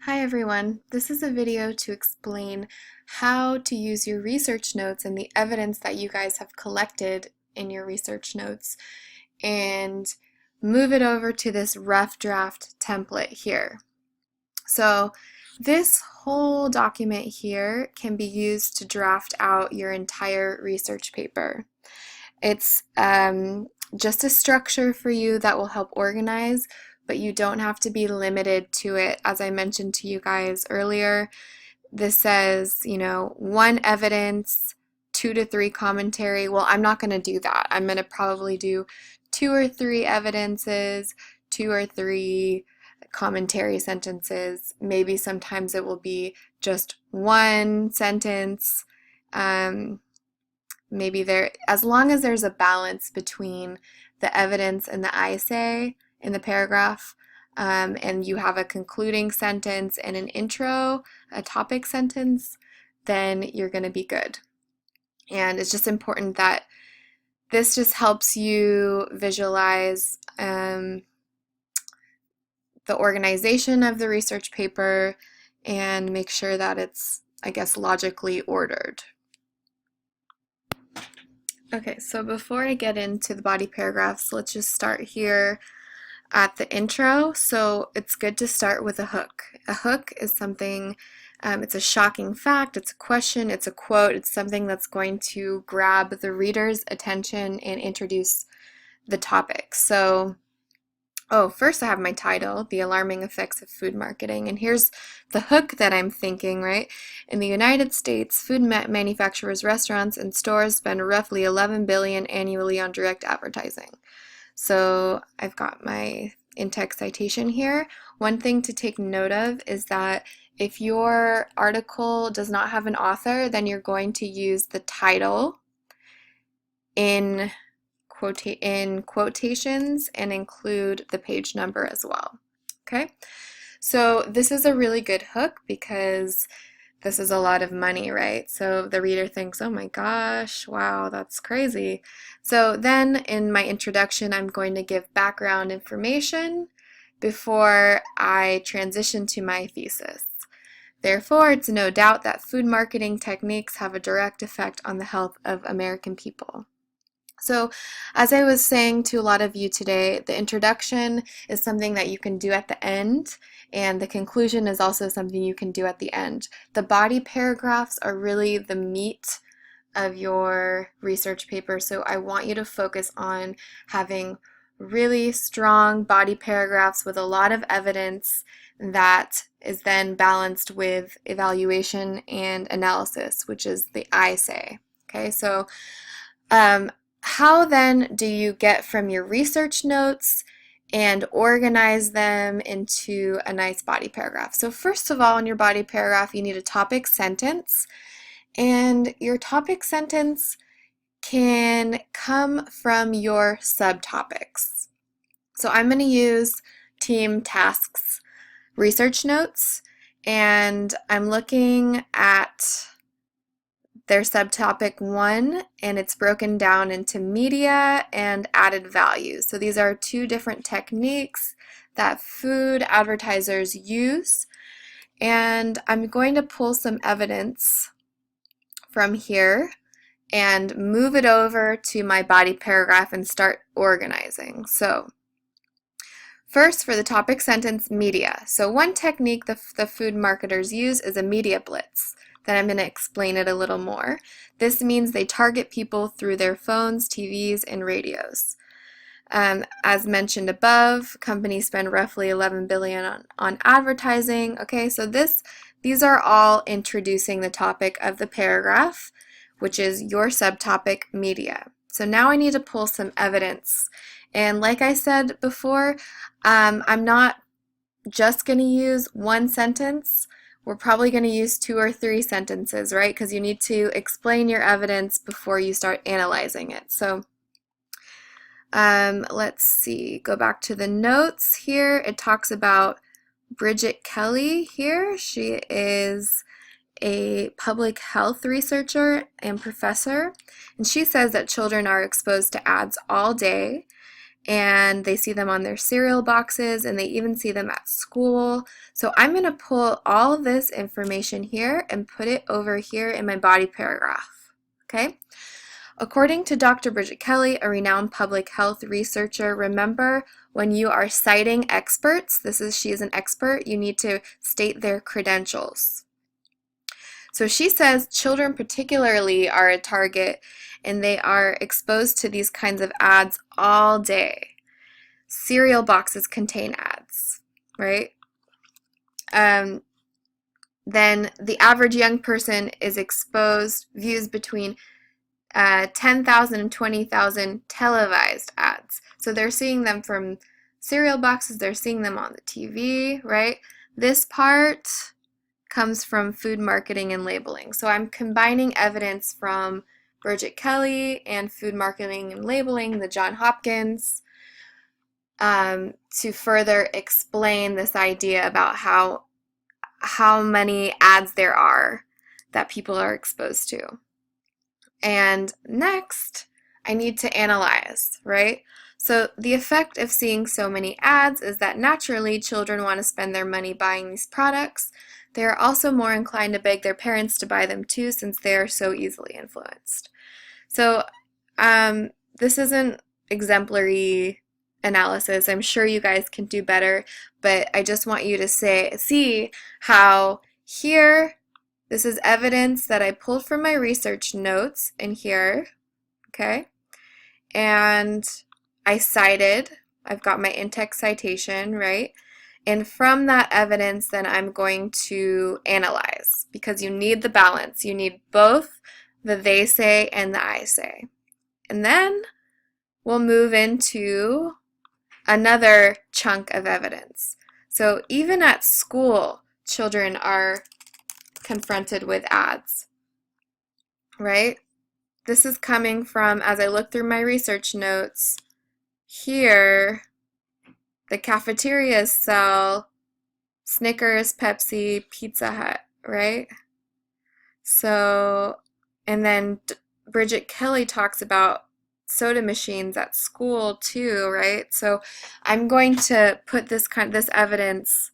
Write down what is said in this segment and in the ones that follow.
Hi everyone, this is a video to explain how to use your research notes and the evidence that you guys have collected in your research notes and move it over to this rough draft template here. So this whole document here can be used to draft out your entire research paper. It's just a structure for you that will help organize, but you don't have to be limited to it. As I mentioned to you guys earlier, this says, one evidence, 2 to 3 commentary. Well, I'm not going to do that. I'm going to probably do 2 or 3 evidences, 2 or 3 commentary sentences. Maybe sometimes it will be just one sentence. Maybe as long as there's a balance between the evidence and the I say in the paragraph, and you have a concluding sentence and an intro, a topic sentence, then you're going to be good. And it's just important that this just helps you visualize the organization of the research paper and make sure that it's, I guess, logically ordered. Okay, so before I get into the body paragraphs, let's just start here at the intro. So it's good to start with a hook. A hook is something, it's a shocking fact, it's a question, it's a quote, it's something that's going to grab the reader's attention and introduce the topic. So first I have my title, The Alarming Effects of Food Marketing, and here's the hook that I'm thinking, right? In the United States, food manufacturers, restaurants, and stores spend roughly $11 billion annually on direct advertising. So I've got my in-text citation here. One thing to take note of is that if your article does not have an author, then you're going to use the title in quotations and include the page number as well. Okay, so this is a really good hook because this is a lot of money, right? So the reader thinks, oh my gosh, wow, that's crazy. So then in my introduction, I'm going to give background information before I transition to my thesis. Therefore, it's no doubt that food marketing techniques have a direct effect on the health of American people. So, as I was saying to a lot of you today, the introduction is something that you can do at the end, and the conclusion is also something you can do at the end. The body paragraphs are really the meat of your research paper, so I want you to focus on having really strong body paragraphs with a lot of evidence that is then balanced with evaluation and analysis, which is the I say. Okay, so how then do you get from your research notes and organize them into a nice body paragraph? So first of all, in your body paragraph, you need a topic sentence, and your topic sentence can come from your subtopics. So I'm going to use Team Tasks research notes, and I'm looking at their subtopic 1, and it's broken down into media and added value. So these are 2 different techniques that food advertisers use, and I'm going to pull some evidence from here and move it over to my body paragraph and start organizing. So first, for the topic sentence, media. So one technique the food marketers use is a media blitz. Then I'm going to explain it a little more. This means they target people through their phones, TVs, and radios. As mentioned above, companies spend roughly $11 billion on advertising. Okay, so these are all introducing the topic of the paragraph, which is your subtopic, media. So now I need to pull some evidence. And like I said before, I'm not just going to use one sentence. We're probably going to use 2 or 3 sentences, right? Because you need to explain your evidence before you start analyzing it. So let's see, go back to the notes here. It talks about Bridget Kelly here. She is a public health researcher and professor, and she says that children are exposed to ads all day, and they see them on their cereal boxes, and they even see them at school. So I'm going to pull all of this information here and put it over here in my body paragraph. Okay? According to Dr. Bridget Kelly, a renowned public health researcher, remember when you are citing experts, she is an expert, you need to state their credentials. So she says children particularly are a target, and they are exposed to these kinds of ads all day. Cereal boxes contain ads, right? Then the average young person is exposed, views between 10,000 and 20,000 televised ads. So they're seeing them from cereal boxes, they're seeing them on the TV, right? This part comes from food marketing and labeling. So I'm combining evidence from Bridget Kelly and food marketing and labeling, the Johns Hopkins, to further explain this idea about how many ads there are that people are exposed to. And next, I need to analyze, right? So the effect of seeing so many ads is that naturally children want to spend their money buying these products. They are also more inclined to beg their parents to buy them too, since they are so easily influenced. So this isn't exemplary analysis. I'm sure you guys can do better, but I just want you to see how here, this is evidence that I pulled from my research notes in here, okay? And I cited, I've got my in-text citation, right? And from that evidence, then I'm going to analyze, because you need the balance. You need both the they say and the I say. And then we'll move into another chunk of evidence. So even at school, children are confronted with ads, right? This is coming from, as I look through my research notes, here, the cafeterias sell Snickers, Pepsi, Pizza Hut, right? So, and then Bridget Kelly talks about soda machines at school too, right? So I'm going to put this evidence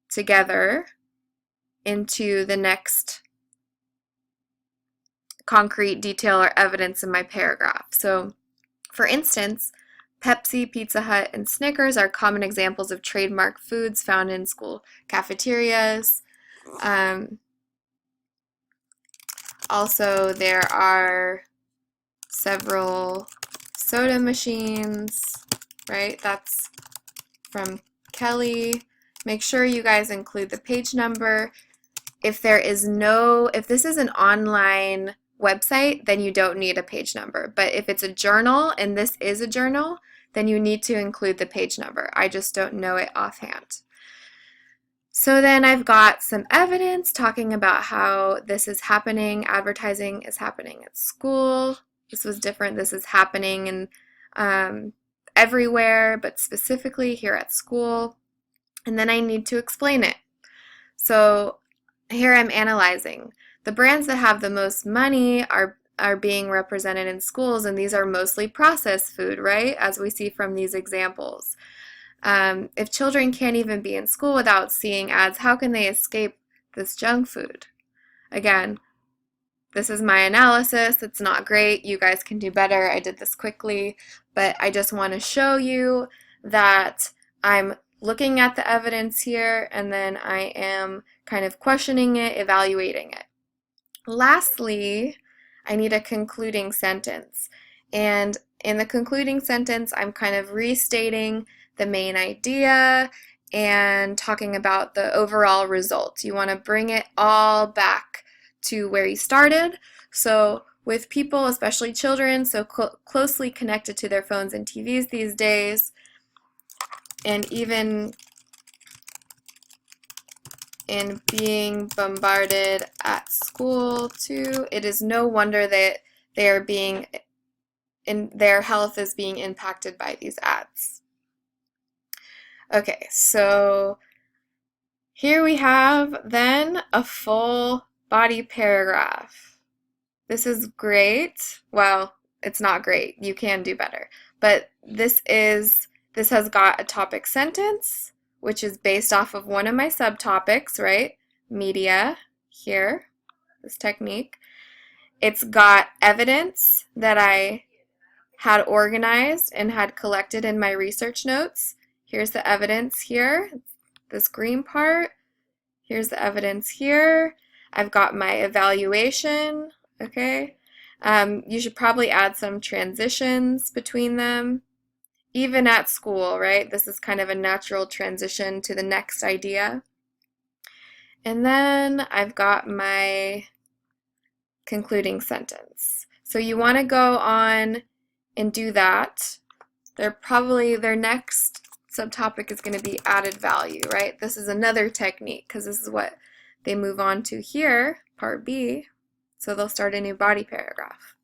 together into the next concrete detail or evidence in my paragraph. So, for instance, Pepsi, Pizza Hut, and Snickers are common examples of trademark foods found in school cafeterias. Also, there are several soda machines, right? That's from Kelly. Make sure you guys include the page number. If this is an online website, then you don't need a page number. But if it's a journal, and this is a journal, then you need to include the page number. I just don't know it offhand. So then I've got some evidence talking about how this is happening. Advertising is happening at school. This was different. This is happening in everywhere, but specifically here at school. And then I need to explain it. So here I'm analyzing. The brands that have the most money are being represented in schools, and these are mostly processed food, right? As we see from these examples. If children can't even be in school without seeing ads, how can they escape this junk food? Again, this is my analysis. It's not great. You guys can do better. I did this quickly, but I just want to show you that I'm looking at the evidence here, and then I am kind of questioning it, evaluating it. Lastly, I need a concluding sentence. And in the concluding sentence, I'm kind of restating the main idea and talking about the overall result. You want to bring it all back to where you started. So with people, especially children, so closely connected to their phones and TVs these days, and even in being bombarded at school too, it is no wonder that their health is being impacted by these ads. Okay, so here we have then a full body paragraph. This is great. Well, it's not great. You can do better. But this has got a topic sentence, which is based off of one of my subtopics, right? Media here, this technique. It's got evidence that I had organized and had collected in my research notes. Here's the evidence here, this green part. Here's the evidence here. I've got my evaluation, okay? You should probably add some transitions between them. Even at school, right? This is kind of a natural transition to the next idea. And then I've got my concluding sentence. So you want to go on and do that. Their next subtopic is going to be added value, right? This is another technique because this is what they move on to here, part B. So they'll start a new body paragraph.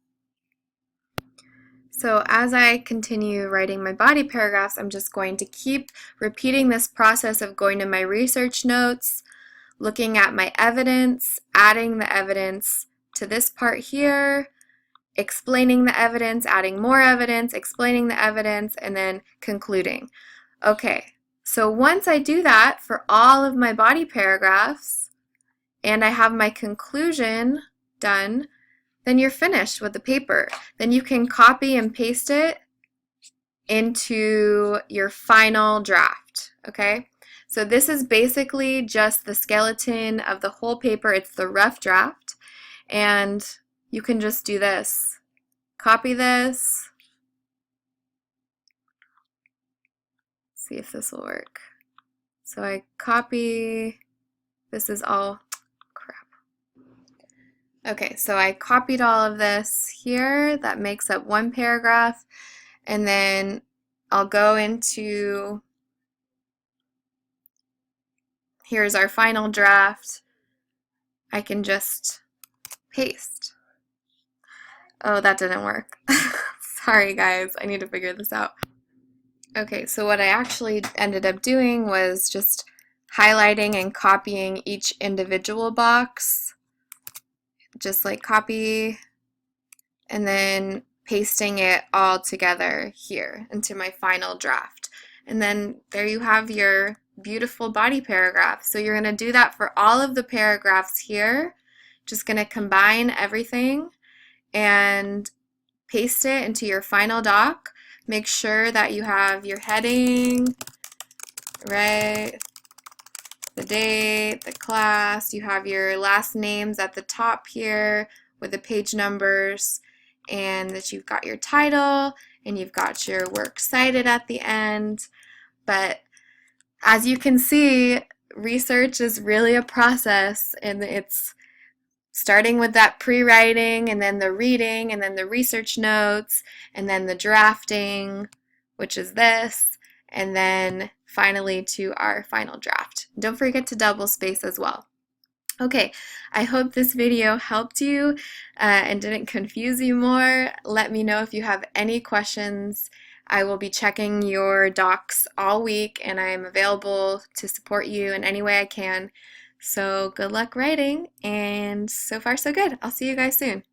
So as I continue writing my body paragraphs, I'm just going to keep repeating this process of going to my research notes, looking at my evidence, adding the evidence to this part here, explaining the evidence, adding more evidence, explaining the evidence, and then concluding. Okay, so once I do that for all of my body paragraphs, and I have my conclusion done, then you're finished with the paper. Then you can copy and paste it into your final draft, okay? So this is basically just the skeleton of the whole paper. It's the rough draft, and you can just do this. Copy this. See if this will work. So I copy, this is all crap. Okay, so I copied all of this here. That makes up one paragraph. And then I'll go into, here's our final draft. I can just paste. Oh, that didn't work. Sorry guys, I need to figure this out. Okay, so what I actually ended up doing was just highlighting and copying each individual box. Just like copy and then pasting it all together here into my final draft. And then there you have your beautiful body paragraph. So you're going to do that for all of the paragraphs here. Just going to combine everything and paste it into your final doc. Make sure that you have your heading, right? The date, the class, you have your last names at the top here with the page numbers, and that you've got your title and you've got your works cited at the end. But as you can see, research is really a process, and it's starting with that pre-writing and then the reading and then the research notes and then the drafting, which is this, and then finally to our final draft. Don't forget to double space as well. Okay, I hope this video helped you and didn't confuse you more. Let me know if you have any questions. I will be checking your docs all week, and I am available to support you in any way I can. So good luck writing, and so far so good. I'll see you guys soon.